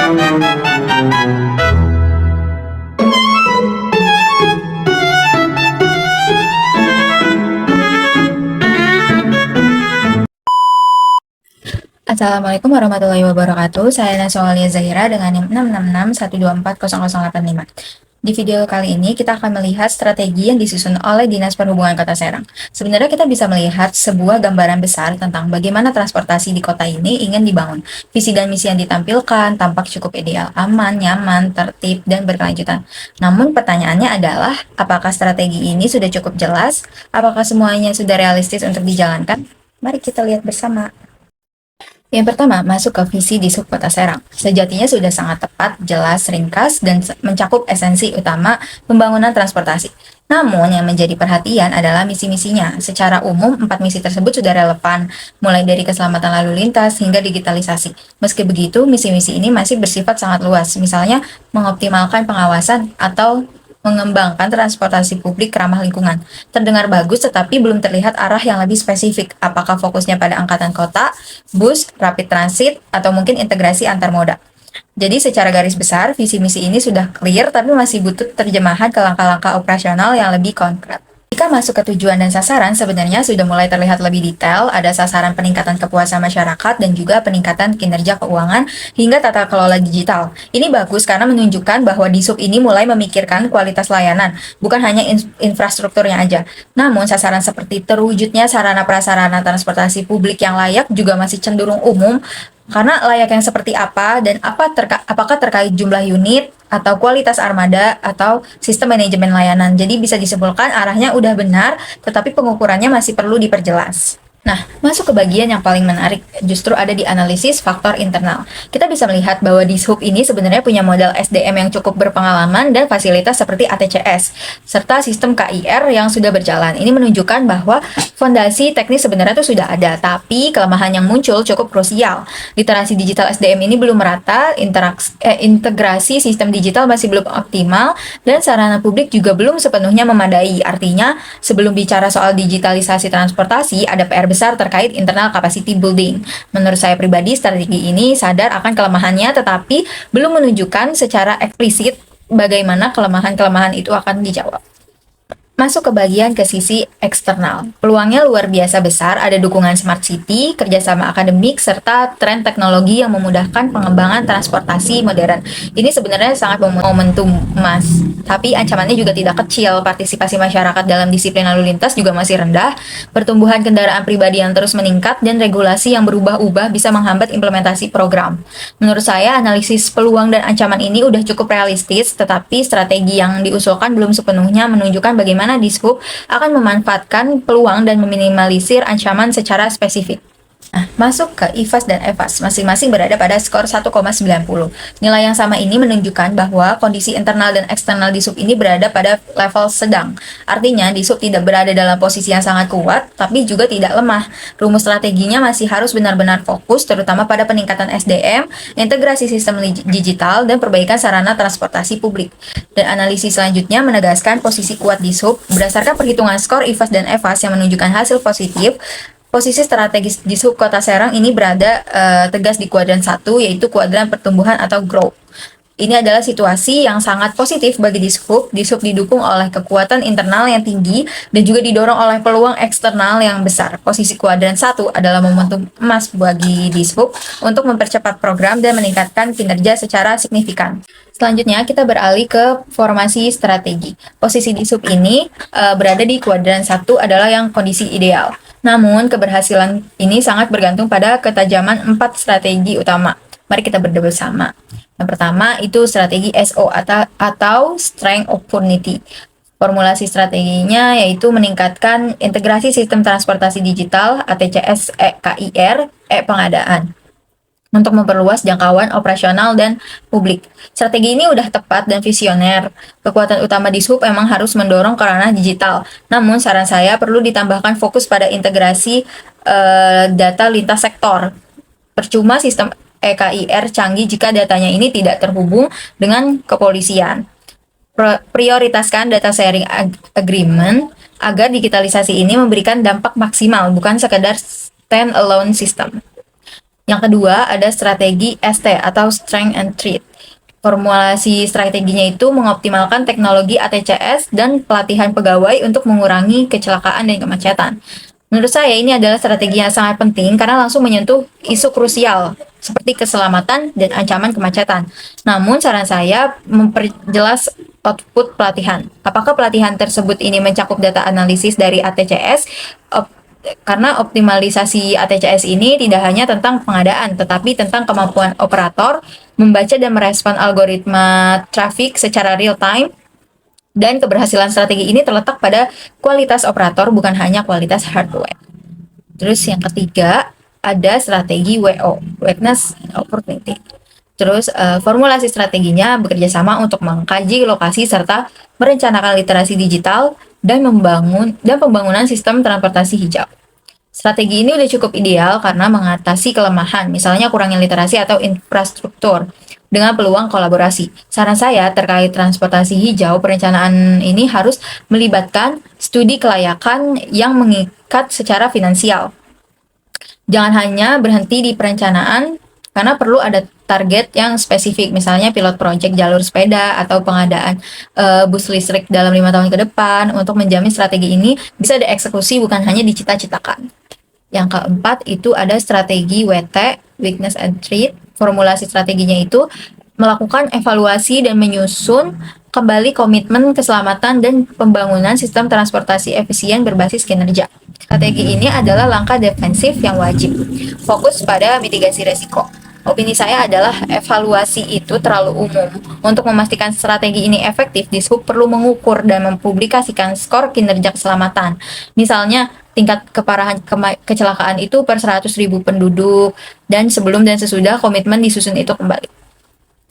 Assalamualaikum warahmatullahi wabarakatuh. Saya Naswalia Zahira dengan NIM 66612400085. Di video kali ini kita akan melihat strategi yang disusun oleh Dinas Perhubungan Kota Serang. Sebenarnya kita bisa melihat sebuah gambaran besar tentang bagaimana transportasi di kota ini ingin dibangun. Visi dan misi yang ditampilkan tampak cukup ideal, aman, nyaman, tertib, dan berkelanjutan. Namun pertanyaannya adalah, apakah strategi ini sudah cukup jelas? Apakah semuanya sudah realistis untuk dijalankan? Mari kita lihat bersama. Yang pertama, masuk ke visi di Kota Serang. Sejatinya sudah sangat tepat, jelas, ringkas, dan mencakup esensi utama pembangunan transportasi. Namun, yang menjadi perhatian adalah misi-misinya. Secara umum, 4 misi tersebut sudah relevan, mulai dari keselamatan lalu lintas hingga digitalisasi. Meski begitu, misi-misi ini masih bersifat sangat luas, misalnya mengoptimalkan pengawasan atau mengembangkan transportasi publik ramah lingkungan. Terdengar bagus, tetapi belum terlihat arah yang lebih spesifik. Apakah fokusnya pada angkatan kota, bus, rapid transit, atau mungkin integrasi antar moda? Jadi secara garis besar, visi misi ini sudah clear, tapi masih butuh terjemahan ke langkah-langkah operasional yang lebih konkret. Jika masuk ke tujuan dan sasaran, sebenarnya sudah mulai terlihat lebih detail, ada sasaran peningkatan kepuasan masyarakat dan juga peningkatan kinerja keuangan hingga tata kelola digital. Ini bagus karena menunjukkan bahwa Disub ini mulai memikirkan kualitas layanan, bukan hanya infrastrukturnya aja. Namun, sasaran seperti terwujudnya sarana prasarana transportasi publik yang layak juga masih cenderung umum, karena layak yang seperti apa dan apakah terkait jumlah unit atau kualitas armada atau sistem manajemen layanan. Jadi bisa disimpulkan arahnya udah benar, tetapi pengukurannya masih perlu diperjelas. Nah, masuk ke bagian yang paling menarik, justru ada di analisis faktor internal. Kita bisa melihat bahwa Dishub ini sebenarnya punya modal SDM yang cukup berpengalaman dan fasilitas seperti ATCS, serta sistem KIR yang sudah berjalan. Ini menunjukkan bahwa fondasi teknis sebenarnya itu sudah ada, tapi kelemahan yang muncul cukup krusial. Literasi digital SDM ini belum merata, integrasi sistem digital masih belum optimal, dan sarana publik juga belum sepenuhnya memadai. Artinya, sebelum bicara soal digitalisasi transportasi, ada PR besar terkait internal capacity building. Menurut saya pribadi, strategi ini sadar akan kelemahannya, tetapi belum menunjukkan secara eksplisit bagaimana kelemahan-kelemahan itu akan dijawab. Masuk ke bagian ke sisi eksternal. Peluangnya luar biasa besar, ada dukungan smart city, kerjasama akademik, serta tren teknologi yang memudahkan pengembangan transportasi modern. Ini sebenarnya sangat momentum emas, tapi ancamannya juga tidak kecil. Partisipasi masyarakat dalam disiplin lalu lintas juga masih rendah, pertumbuhan kendaraan pribadi yang terus meningkat, dan regulasi yang berubah-ubah bisa menghambat implementasi program. Menurut saya, analisis peluang dan ancaman ini udah cukup realistis, tetapi strategi yang diusulkan belum sepenuhnya menunjukkan bagaimana Dishub akan memanfaatkan peluang dan meminimalisir ancaman secara spesifik. Nah, masuk ke IFAS dan EFAS, masing-masing berada pada skor 1,90. Nilai yang sama ini menunjukkan bahwa kondisi internal dan eksternal Dishub ini berada pada level sedang. Artinya, Dishub tidak berada dalam posisi yang sangat kuat, tapi juga tidak lemah. Rumus strateginya masih harus benar-benar fokus, terutama pada peningkatan SDM, integrasi sistem digital, dan perbaikan sarana transportasi publik. Dan analisis selanjutnya menegaskan posisi kuat Dishub berdasarkan perhitungan skor IFAS dan EFAS yang menunjukkan hasil positif. Posisi strategis di Kota Serang ini berada tegas di kuadran 1, yaitu kuadran pertumbuhan atau growth. Ini adalah situasi yang sangat positif bagi Dishub. Dishub didukung oleh kekuatan internal yang tinggi dan juga didorong oleh peluang eksternal yang besar. Posisi kuadran 1 adalah momentum emas bagi Dishub untuk mempercepat program dan meningkatkan kinerja secara signifikan. Selanjutnya kita beralih ke formasi strategi. Posisi Dishub ini berada di kuadran 1 adalah yang kondisi ideal. Namun, keberhasilan ini sangat bergantung pada ketajaman 4 strategi utama. Mari kita berdebat bersama. Yang pertama itu strategi SO atau Strength Opportunity. Formulasi strateginya yaitu meningkatkan integrasi sistem transportasi digital ATCS KIR pengadaan untuk memperluas jangkauan operasional dan publik. Strategi ini udah tepat dan visioner. Kekuatan utama Dishub memang harus mendorong ke ranah digital. Namun saran saya perlu ditambahkan fokus pada integrasi data lintas sektor. Percuma sistem EKIR canggih jika datanya ini tidak terhubung dengan kepolisian. Prioritaskan data sharing agreement agar digitalisasi ini memberikan dampak maksimal, bukan sekedar stand-alone system. Yang kedua ada strategi ST atau Strength and Treat. Formulasi strateginya itu mengoptimalkan teknologi ATCS dan pelatihan pegawai untuk mengurangi kecelakaan dan kemacetan. Menurut saya ini adalah strategi yang sangat penting karena langsung menyentuh isu krusial seperti keselamatan dan ancaman kemacetan. Namun saran saya memperjelas output pelatihan. Apakah pelatihan tersebut ini mencakup data analisis dari ATCS? Karena optimalisasi ATCS ini tidak hanya tentang pengadaan, tetapi tentang kemampuan operator membaca dan merespon algoritma traffic secara real time, dan keberhasilan strategi ini terletak pada kualitas operator, bukan hanya kualitas hardware. Terus yang ketiga, ada strategi WO, Weakness Opportunity. Terus formulasi strateginya bekerja sama untuk mengkaji lokasi serta merencanakan literasi digital dan pembangunan sistem transportasi hijau. Strategi ini udah cukup ideal karena mengatasi kelemahan, misalnya kurangnya literasi atau infrastruktur, dengan peluang kolaborasi. Saran saya terkait transportasi hijau, perencanaan ini harus melibatkan studi kelayakan yang mengikat secara finansial. Jangan hanya berhenti di perencanaan, karena perlu ada target yang spesifik, misalnya pilot project jalur sepeda atau pengadaan bus listrik dalam 5 tahun ke depan untuk menjamin strategi ini bisa dieksekusi bukan hanya dicita-citakan. Yang keempat itu ada strategi WT, Weakness and Treat. Formulasi strateginya itu melakukan evaluasi dan menyusun kembali komitmen keselamatan dan pembangunan sistem transportasi efisien berbasis kinerja. Strategi ini adalah langkah defensif yang wajib, fokus pada mitigasi resiko. Opini saya adalah evaluasi itu terlalu umum. Untuk memastikan strategi ini efektif, Dishub perlu mengukur dan mempublikasikan skor kinerja keselamatan. Misalnya, tingkat keparahan kecelakaan itu per 100.000 penduduk, dan sebelum dan sesudah komitmen disusun itu kembali.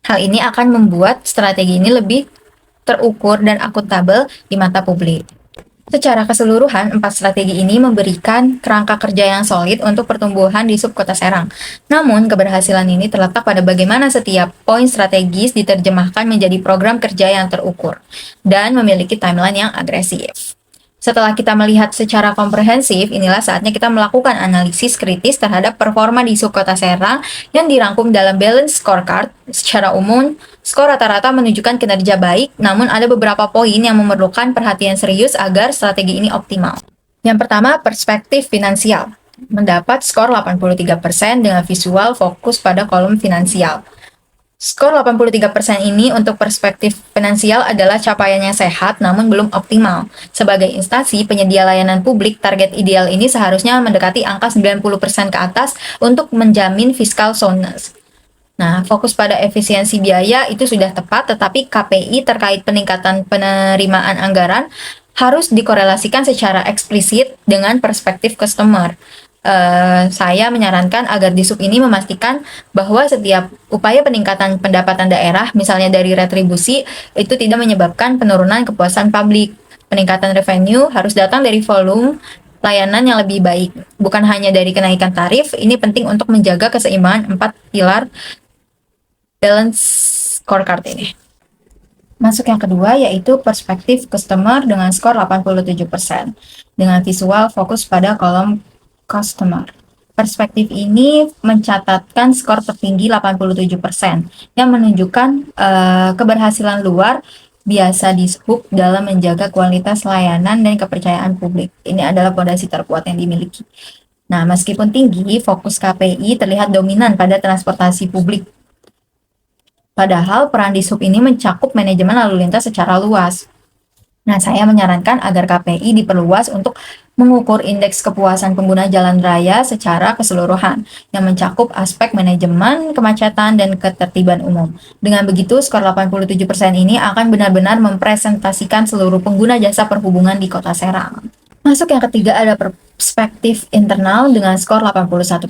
Hal ini akan membuat strategi ini lebih terukur dan akuntabel di mata publik. Secara keseluruhan, 4 strategi ini memberikan kerangka kerja yang solid untuk pertumbuhan di Sub Kota Serang. Namun, keberhasilan ini terletak pada bagaimana setiap poin strategis diterjemahkan menjadi program kerja yang terukur dan memiliki timeline yang agresif. Setelah kita melihat secara komprehensif, inilah saatnya kita melakukan analisis kritis terhadap performa di Subkota Serang yang dirangkum dalam Balance Scorecard. Secara umum, skor rata-rata menunjukkan kinerja baik, namun ada beberapa poin yang memerlukan perhatian serius agar strategi ini optimal. Yang pertama, perspektif finansial. Mendapat skor 83% dengan visual fokus pada kolom finansial. Skor 83% ini untuk perspektif finansial adalah capaian yang sehat namun belum optimal. Sebagai instansi penyedia layanan publik, target ideal ini seharusnya mendekati angka 90% ke atas untuk menjamin fiscal soundness. Nah, fokus pada efisiensi biaya itu sudah tepat, tetapi KPI terkait peningkatan penerimaan anggaran harus dikorelasikan secara eksplisit dengan perspektif customer. Saya menyarankan agar Dishub ini memastikan bahwa setiap upaya peningkatan pendapatan daerah, misalnya dari retribusi, itu tidak menyebabkan penurunan kepuasan publik. Peningkatan revenue harus datang dari volume layanan yang lebih baik, bukan hanya dari kenaikan tarif. Ini penting untuk menjaga keseimbangan 4 pilar balance scorecard ini. Masuk yang kedua, yaitu perspektif customer dengan skor 87%. Dengan visual fokus pada kolom customer. Perspektif ini mencatatkan skor tertinggi 87% yang menunjukkan keberhasilan luar biasa Dishub dalam menjaga kualitas layanan dan kepercayaan publik. Ini adalah fondasi terkuat yang dimiliki. Nah, meskipun tinggi, fokus KPI terlihat dominan pada transportasi publik. Padahal peran Dishub ini mencakup manajemen lalu lintas secara luas. Nah, saya menyarankan agar KPI diperluas untuk mengukur indeks kepuasan pengguna jalan raya secara keseluruhan, yang mencakup aspek manajemen, kemacetan, dan ketertiban umum. Dengan begitu, skor 87% ini akan benar-benar mempresentasikan seluruh pengguna jasa perhubungan di Kota Serang. Masuk yang ketiga, ada perspektif internal dengan skor 81%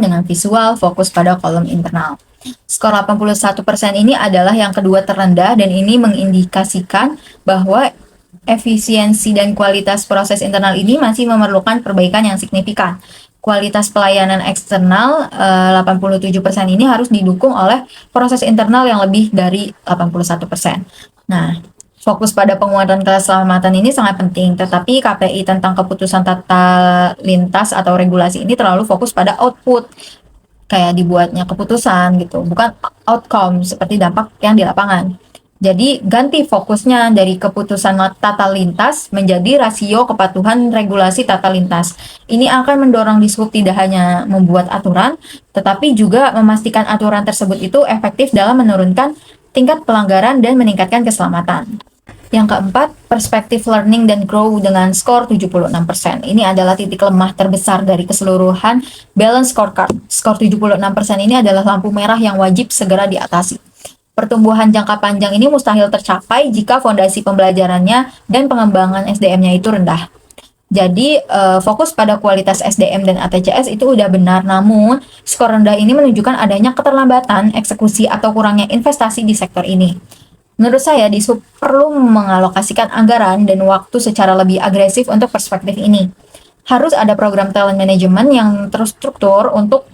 dengan visual fokus pada kolom internal. Skor 81% ini adalah yang kedua terendah, dan ini mengindikasikan bahwa efisiensi dan kualitas proses internal ini masih memerlukan perbaikan yang signifikan. Kualitas pelayanan eksternal 87% ini harus didukung oleh proses internal yang lebih dari 81%. Nah, fokus pada penguatan keselamatan ini sangat penting, tetapi KPI tentang keputusan tata lintas atau regulasi ini terlalu fokus pada output. kayak dibuatnya keputusan gitu, bukan outcome seperti dampak yang di lapangan. Jadi ganti fokusnya dari keputusan tata lintas menjadi rasio kepatuhan regulasi tata lintas. Ini akan mendorong Dishub tidak hanya membuat aturan, tetapi juga memastikan aturan tersebut itu efektif dalam menurunkan tingkat pelanggaran dan meningkatkan keselamatan. Yang keempat, perspektif learning dan grow dengan skor 76%. Ini adalah titik lemah terbesar dari keseluruhan balance scorecard. Skor 76% ini adalah lampu merah yang wajib segera diatasi. Pertumbuhan jangka panjang ini mustahil tercapai jika fondasi pembelajarannya dan pengembangan SDM-nya itu rendah. Jadi fokus pada kualitas SDM dan ATCS itu udah benar, namun skor rendah ini menunjukkan adanya keterlambatan eksekusi atau kurangnya investasi di sektor ini. Menurut saya, Dishub perlu mengalokasikan anggaran dan waktu secara lebih agresif untuk perspektif ini. Harus ada program talent management yang terstruktur untuk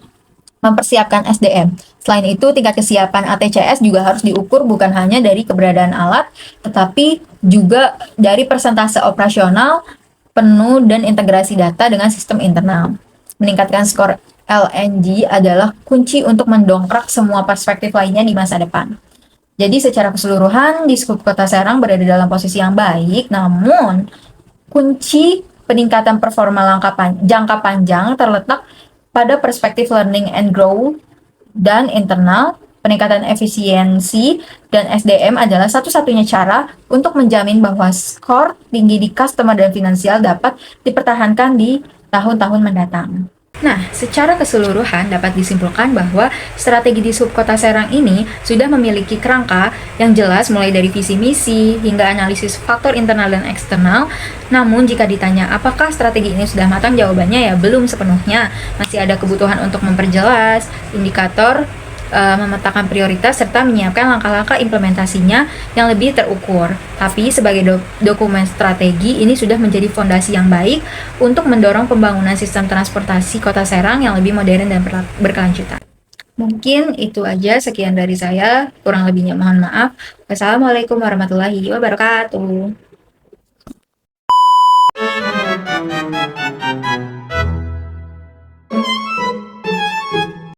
mempersiapkan SDM. Selain itu, tingkat kesiapan ATCS juga harus diukur bukan hanya dari keberadaan alat, tetapi juga dari persentase operasional, penuh, dan integrasi data dengan sistem internal. Meningkatkan skor LNG adalah kunci untuk mendongkrak semua perspektif lainnya di masa depan. Jadi secara keseluruhan, Dishub Kota Serang berada dalam posisi yang baik, namun kunci peningkatan performa jangka panjang terletak pada perspektif learning and grow dan internal. Peningkatan efisiensi dan SDM adalah satu-satunya cara untuk menjamin bahwa skor tinggi di customer dan finansial dapat dipertahankan di tahun-tahun mendatang. Nah, secara keseluruhan dapat disimpulkan bahwa strategi Dishub Kota Serang ini sudah memiliki kerangka yang jelas mulai dari visi misi hingga analisis faktor internal dan eksternal. Namun jika ditanya apakah strategi ini sudah matang, jawabannya ya belum sepenuhnya. Masih ada kebutuhan untuk memperjelas indikator, memetakan prioritas serta menyiapkan langkah-langkah implementasinya yang lebih terukur. Tapi sebagai dokumen strategi ini sudah menjadi fondasi yang baik untuk mendorong pembangunan sistem transportasi Kota Serang yang lebih modern dan berkelanjutan. Mungkin itu aja, sekian dari saya, kurang lebihnya mohon maaf. Wassalamualaikum warahmatullahi wabarakatuh.